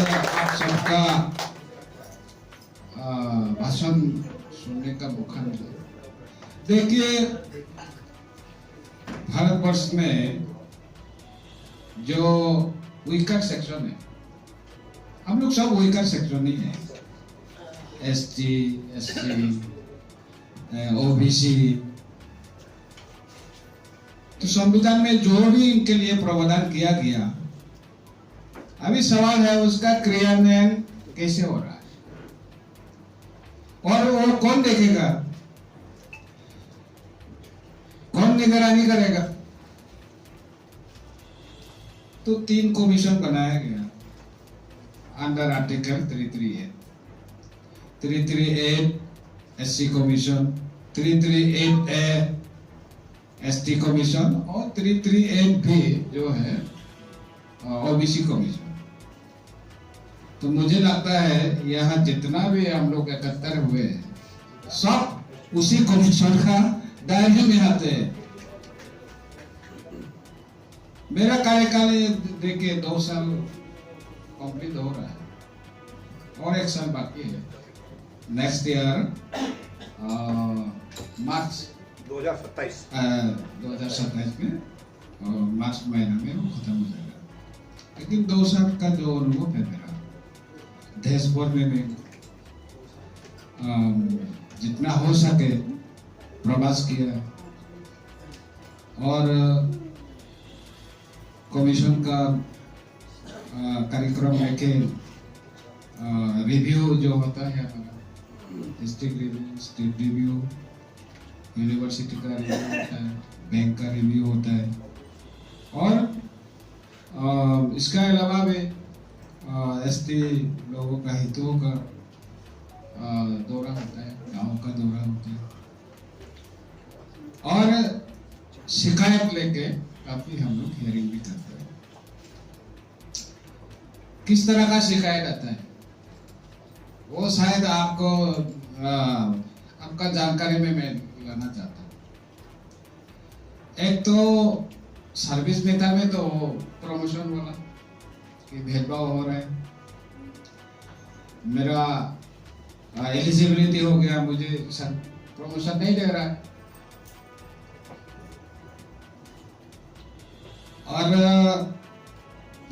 आप सबका भाषण सुनने का मौका मिला। देखिए, भारतवर्ष में जो वीकर सेक्शन है, हम लोग सब वीकर सेक्शन ही है। एसटी, एससी, ओबीसी, तो संविधान में जो भी इनके लिए प्रावधान किया गया, अभी सवाल है उसका क्रियान्वयन कैसे हो रहा है और वो कौन देखेगा, कौन निगरानी करेगा। तो 3 कमीशन बनाया गया under article 338 SC commission, 338A ST commission और 338B जो है ओबीसी कमीशन। तो मुझे लगता है यहाँ जितना भी हम लोग एकत्र हुए हैं सब उसी कमीशन का दायरे में आते हैं। मेरा कार्यकाल देखिए 2 साल कंप्लीट हो रहा है और 1 साल बाकी है। नेक्स्ट ईयर मार्च 2027 में और मार्च महीना में वो खत्म हो जाएगा। लेकिन 2 साल का जो अनुभव है मेरा देश भर में मैं जितना हो सके प्रवास किया और कमीशन का कार्यक्रम लेके रिव्यू जो होता है हमारा district review, state review, university का रिव्यू होता है, बैंक का रिव्यू होता है और इसका अलावा भी एसटी लोगों का हितों का दौरा होता है, गांव का दौरा होता है और शिकायत लेके काफी हम लोग हियरिंग भी करते हैं। किस तरह का शिकायत आता है वो शायद आपको आपका जानकारी में मैं लाना चाहता हूँ। एक तो सर्विस मेथड में तो प्रमोशन वाला कि भेदभाव हो रहा है, मेरा एलिजिबिलिटी हो गया, मुझे प्रमोशन नहीं दे रहा है। और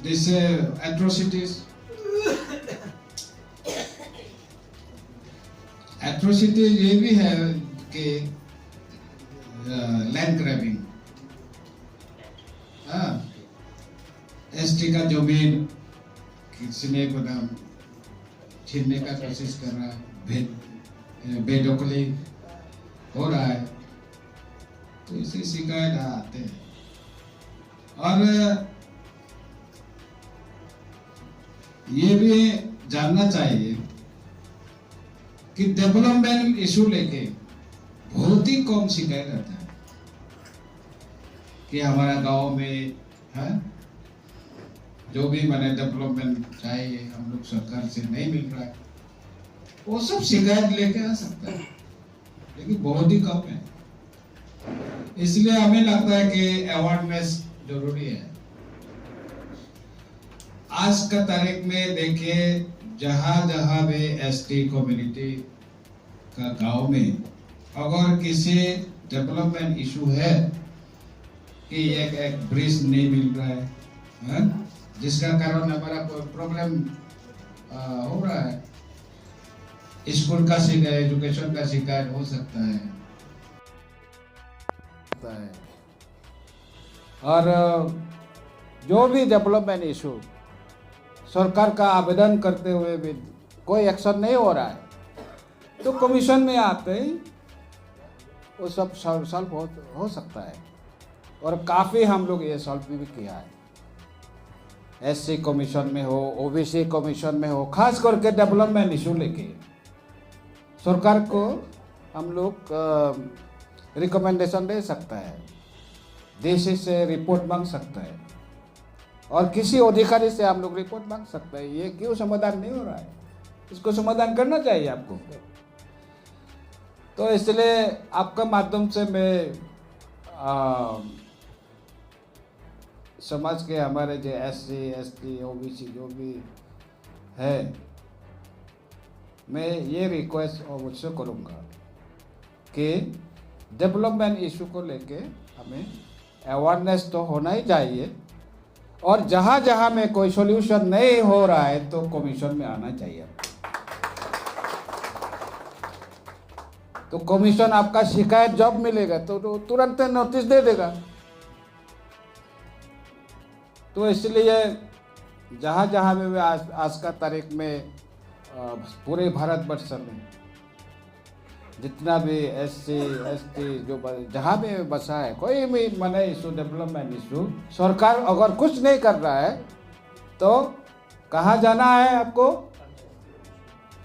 जैसे एट्रोसिटीज ये भी है कि लैंड ग्रैबिंग, एसटी का जमीन किसी ने बदाम छीनने का कोशिश कर रहा है, बेदखली हो रहा है, तो इसे शिकायत आते हैं। और ये भी जानना चाहिए कि डेवलपमेंट इशू लेके बहुत ही कम शिकायत आता है कि हमारा गांव में है जो भी मैंने डेवलपमेंट चाहिए हम लोग सरकार से नहीं मिल रहा है, वो सब शिकायत लेके आ सकता है, लेकिन बहुत ही कम है। इसलिए हमें लगता है कि अवेयरनेस जरूरी है। आज का तारीख में देखिए जहां भी एसटी कम्युनिटी का गांव में अगर किसी डेवलपमेंट इशू है कि एक ब्रिज नहीं मिल रहा है, जिसका कारण हमारा प्रॉब्लम हो रहा है, स्कूल का शिकायत, एजुकेशन का शिकायत हो सकता है। और जो भी डेवलपमेंट इशू सरकार का आवेदन करते हुए भी कोई एक्शन नहीं हो रहा है, तो कमीशन में आते ही वो सब सॉल्व हो सकता है। और काफ़ी हम लोग ये सॉल्व भी किया है, एससी कमीशन में हो, ओबीसी कमीशन में हो, खास करके डेवलपमेंट इशू लेके सरकार को हम लोग रिकमेंडेशन दे सकता है, डीसी से रिपोर्ट मांग सकता है और किसी अधिकारी से हम लोग रिपोर्ट मांग सकते हैं। ये क्यों समाधान नहीं हो रहा है, इसको समाधान करना चाहिए आपको। तो इसलिए आपका माध्यम से मैं समाज के हमारे जो एससी, एसटी, ओबीसी जो भी है, मैं ये रिक्वेस्ट और मुझसे करूँगा कि डेवलपमेंट इशू को लेके हमें अवेयरनेस तो होना ही चाहिए, और जहाँ जहाँ में कोई सॉल्यूशन नहीं हो रहा है तो कमीशन में आना चाहिए। तो कमीशन आपका शिकायत जब मिलेगा तो तुरंत नोटिस दे देगा। तो इसलिए जहाँ जहाँ में आज का तारीख में पूरे भारतवर्ष में जितना भी SC ST जो जहाँ भी बसा है, कोई भी मने इशू, डेवलपमेंट इशू, सरकार अगर कुछ नहीं कर रहा है तो कहाँ जाना है आपको?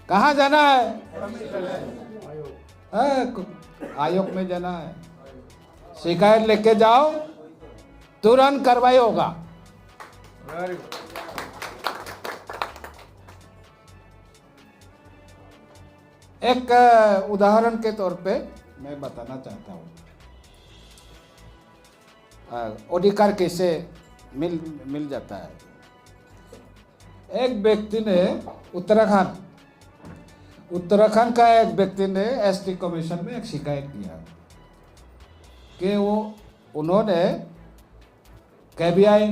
कहाँ जाना है? आयोग में जाना है, शिकायत लेके जाओ, तुरंत कार्रवाई होगा। एक उदाहरण के तौर पे मैं बताना चाहता हूँ, अधिकार कैसे मिल जाता है। एक व्यक्ति ने उत्तराखंड का एक व्यक्ति ने ST कमीशन में एक शिकायत किया कि उन्होंने KBI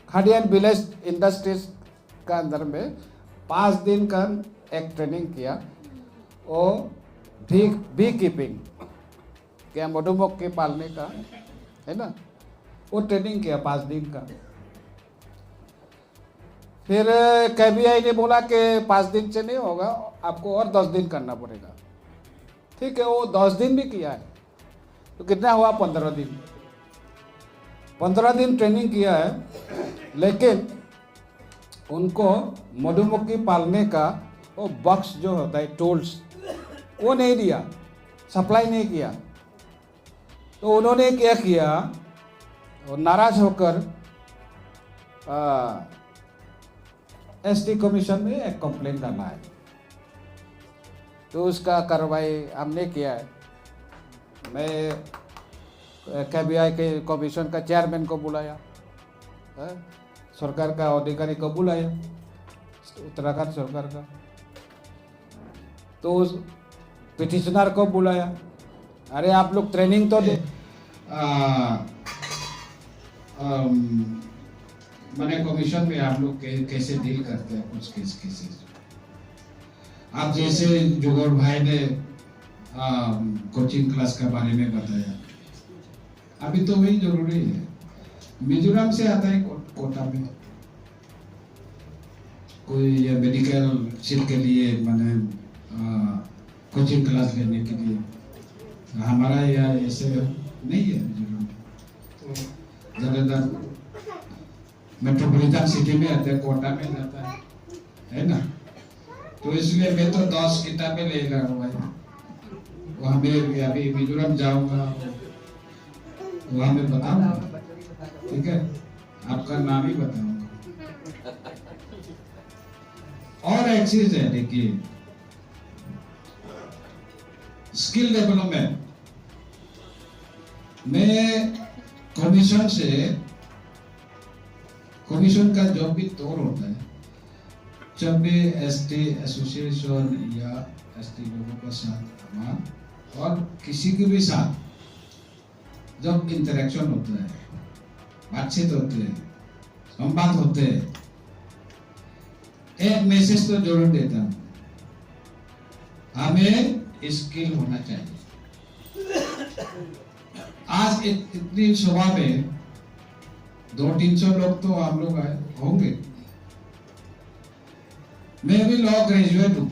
khadi and village industries का अंदर में 5 दिन का एक ट्रेनिंग किया, और बी कीपिंग, क्या मधुमक्खी पालने का है ना, वो ट्रेनिंग किया 5 दिन का। फिर KBI ने बोला कि 5 दिन से नहीं होगा, आपको और 10 दिन करना पड़ेगा। ठीक है, वो 10 दिन भी किया है, तो कितना हुआ? 15 दिन। 15 दिन ट्रेनिंग किया है, लेकिन उनको मधुमक्खी पालने का वो बॉक्स जो होता है, टूल्स, वो नहीं दिया, सप्लाई नहीं किया। तो उन्होंने क्या किया, नाराज होकर ST कमीशन में एक कंप्लेंट करना है। तो उसका कार्रवाई हमने किया है। मैं KBI के कमीशन का चेयरमैन को बुलाया, सरकार का अधिकारी को बुलाया, उत्तराखंड सरकार का, तो उस पिटिशनर को बुलाया, अरे आप लोग ट्रेनिंग तो दे, मैंने कमीशन में आप लोग कैसे डील करते हैं कुछ केसेस। आप जैसे जुगोर भाई ने कोचिंग क्लास के बारे में बताया, अभी तो वही जरूरी है। मिजोरम से आता है कोटा में कोई ये मेडिकल सीट के लिए, मैंने कोचिंग क्लास लेने के लिए, हमारा यहाँ ऐसे नहीं है मिजोरम। तो ज़्यादातर मेट्रोपॉलिटन सिटी में आते हैं, कोटा में जाता है ना। तो इसलिए मैं तो 10 किताबें ले रहा हूँ, वहाँ में अभी मिजोरम जाऊँगा, वहाँ में बताऊँगा, ठीक है, आपका नाम ही बताऊँगा। और एक चीज है, देखिए, स्किल डेवलपमेंट में कमीशन का जो भी तौर होता है, जब भी ST एसोसिएशन या ST लोगों के साथ और किसी के भी साथ जब इंटरेक्शन होता है, बातचीत होते हैं, संवाद होते हैं, एक मैसेज तो जरूर देता हूं, हमें स्किल होना चाहिए। आज इतनी सभा में 200-300 लोग तो आप लोग आए होंगे। मैं भी लॉ ग्रेजुएट हूं,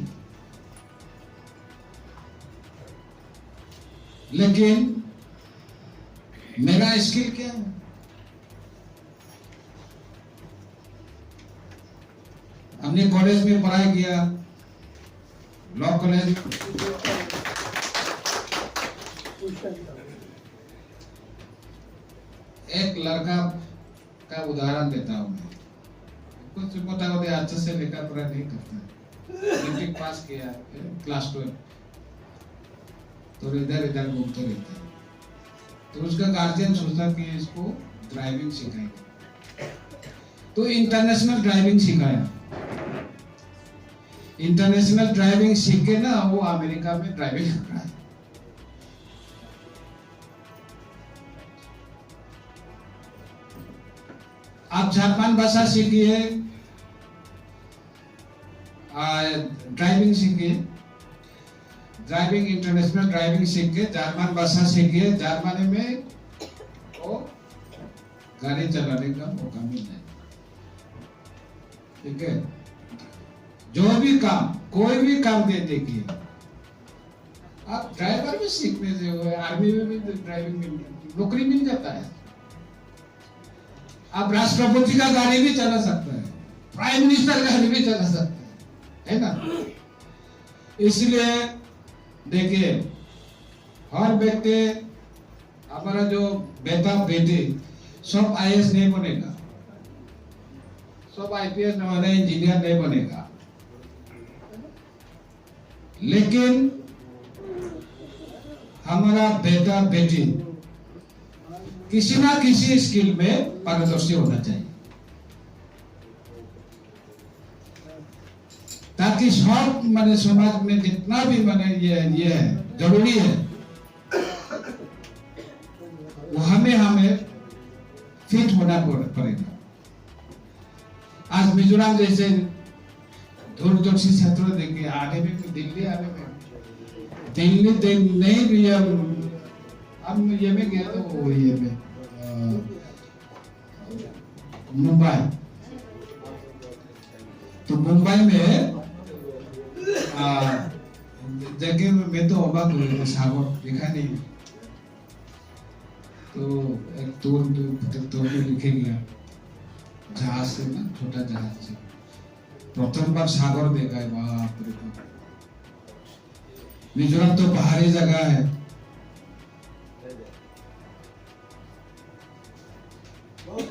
लेकिन मेरा स्किल क्या है? हमने कॉलेज में पढ़ाई किया, लॉ कॉलेज। एक लड़का का उदाहरण देता हूं मैं, कुछ मोटा मोटे अच्छे से लेकर पूरा नहीं करता, मैट्रिक पास किया, क्लास 12, तो इधर इधर घूमते रहता है। तो उसका गार्जियन सोचता कि इसको ड्राइविंग सिखाएंगे, तो इंटरनेशनल ड्राइविंग सिखाया। इंटरनेशनल ड्राइविंग सीख के ना वो अमेरिका में ड्राइविंग कर रहा है। आप जापान भाषा सीखिए, ड्राइविंग सीखिए, ड्राइविंग इंटरनेशनल ड्राइविंग सीख के जापान भाषा सीखिए, जर्मनी में वो गाड़ी चलाने का मौका मिल जाए। ठीक है, जो भी काम, कोई भी काम दे देखिए, आप ड्राइवर भी सीखने से हो, आर्मी में भी ड्राइविंग नौकरी मिल जाता है। आप राष्ट्रपति का गाड़ी भी चला सकते हैं, प्राइम मिनिस्टर का गाड़ी भी चला सकते हैं, है ना। इसलिए देखिए, हर व्यक्ति, हमारा जो बेटा बेटी सब आईएएस नहीं बनेगा, सब आईपीएस नहीं बने, इंजीनियर नहीं बनेगा, लेकिन हमारा बेटा बेटी किसी ना किसी स्किल में पारदर्शी होना चाहिए, ताकि सब माने समाज में जितना भी माने ये है जरूरी है, वो हमें फिट होना पड़ेगा। आज मिजोरम जैसे दूरदर्शी क्षेत्र देखिए, आने में दिल्ली आने में दिल्ली नहीं भी, अब ये में गया तो वो ये में मुंबई, तो मुंबई में जगह में तो अबाक हो गया, सागर देखा नहीं, तो एक तो लिखे गया जहाज से ना, छोटा जहाज से प्रथम बार सागर देखा है। बाप रे बाप, मिजोरम तो पहाड़ी जगह है,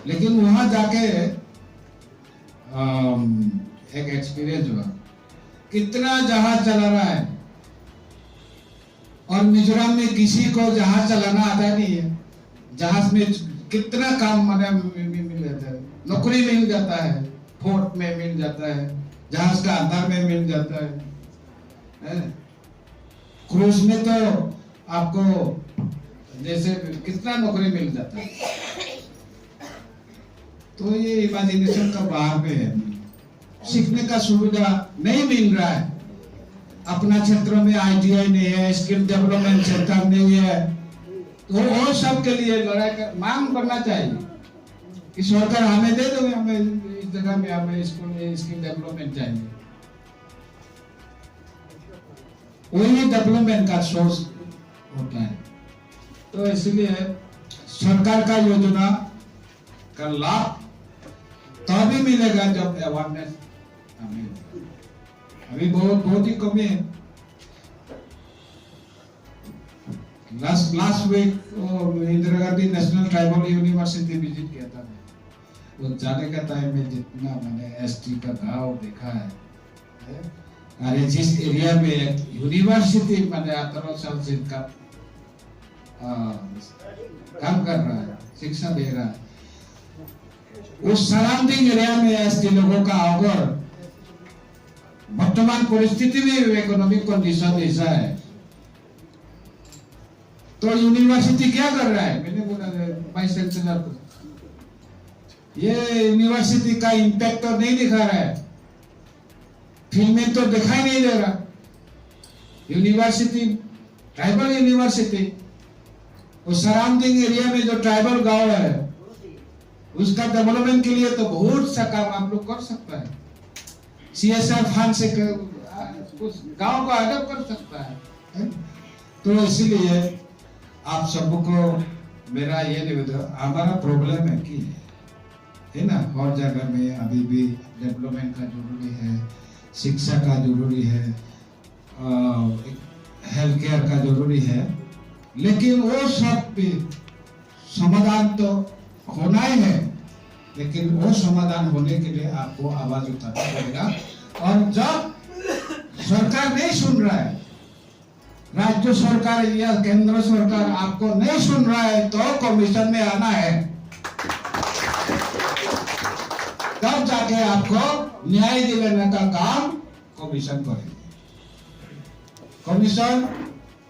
लेकिन वहां जाके एक एक्सपीरियंस हुआ, कितना जहाज चला रहा है, और मिजोरम में किसी को जहाज चलाना आता नहीं है। जहाज में कितना काम मिल जाता है, नौकरी मिल जाता है, फोर्ट में मिल जाता है, जहाज का अंदर में मिल जाता है। क्रूज में तो आपको जैसे कितना नौकरी मिल जाता है। तो ये इमेजिनेशन का बाहर में है, सीखने का सुविधा नहीं मिल रहा है। अपना क्षेत्र में आईटीआई नहीं है, स्किल डेवलपमेंट सेंटर नहीं है, तो वो सब के लिए लड़ाई कर मांग करना चाहिए कि सरकार हमें दे दो, हमें इस जगह में हमें स्किल डेवलपमेंट चाहिए। वही डेवलपमेंट का सोर्स होता है। तो इसलिए सरकार का योजना का लाभ तभी मिलेगा जब अवेयरनेस हमें, अभी बहुत ही कमी है। Last week Indira Gandhi national tribal university visit किया था। वो जाने का टाइम में जितना मैंने एसटी का गांव देखा है, अरे जिस एरिया में यूनिवर्सिटी मैंने 18 साल से का काम कर रहा है, शिक्षा दे रहा है, उस सराउंडिंग एरिया में एसटी लोगों का अगर वर्तमान परिस्थिति में इकोनॉमिक कंडीशन ऐसा है, तो यूनिवर्सिटी क्या कर रहा है? मैंने बोला वाइस चांसलर को, ये यूनिवर्सिटी का इम्पैक्ट तो नहीं दिखा रहा है, फिल्म में तो दिखाई नहीं दे रहा। यूनिवर्सिटी, ट्राइबल यूनिवर्सिटी, उस सराउंडिंग एरिया में जो ट्राइबल गांव है उसका डेवलपमेंट के लिए तो बहुत सा काम आप लोग कर सकता है। सीएसआर फंड से उस गांव को अडॉप्ट कर सकता है। तो इसलिए आप सबको मेरा ये निवेदन, हमारा प्रॉब्लम है कि है ना, हर जगह में अभी भी डेवलपमेंट का जरूरी है, शिक्षा का जरूरी है, हेल्थ केयर का जरूरी है, लेकिन वो सब भी समाधान तो होना ही है, लेकिन वो समाधान होने के लिए आपको आवाज उठाना पड़ेगा। और जब सरकार नहीं सुन रहा है, राज्य सरकार या केंद्र सरकार आपको नहीं सुन रहा है, तो कमीशन में आना है, तब जाके आपको न्याय दिलाने का काम कमीशन करेंगे। कमीशन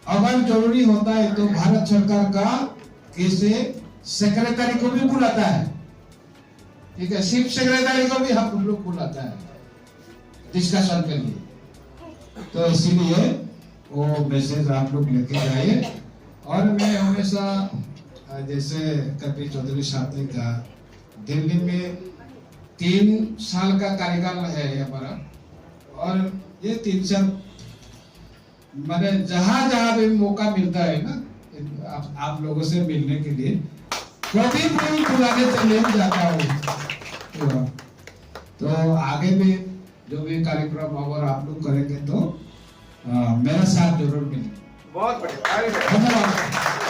अगर जरूरी होता है तो भारत सरकार का किसी सेक्रेटरी को भी बुलाता है, ठीक है, चीफ सेक्रेटरी को भी हम लोग बुलाता है डिस्कशन के लिए। तो इसीलिए वो मैसेज आप लोग लेके जाइए। और मैं हमेशा जैसे कपिल चौधरी साहब ने कहा, दिल्ली में 3 साल का कार्यकाल है हमारा, और ये 3 साल मैंने जहां जहां भी मौका मिलता है ना आप लोगों से मिलने के लिए, कभी भी बुलाने चले जाता हूँ। तो आगे भी जो भी कार्यक्रम अगर आप लोग करेंगे तो मेरा साथ जरूर मिलेगा। बहुत बढ़िया, धन्यवाद।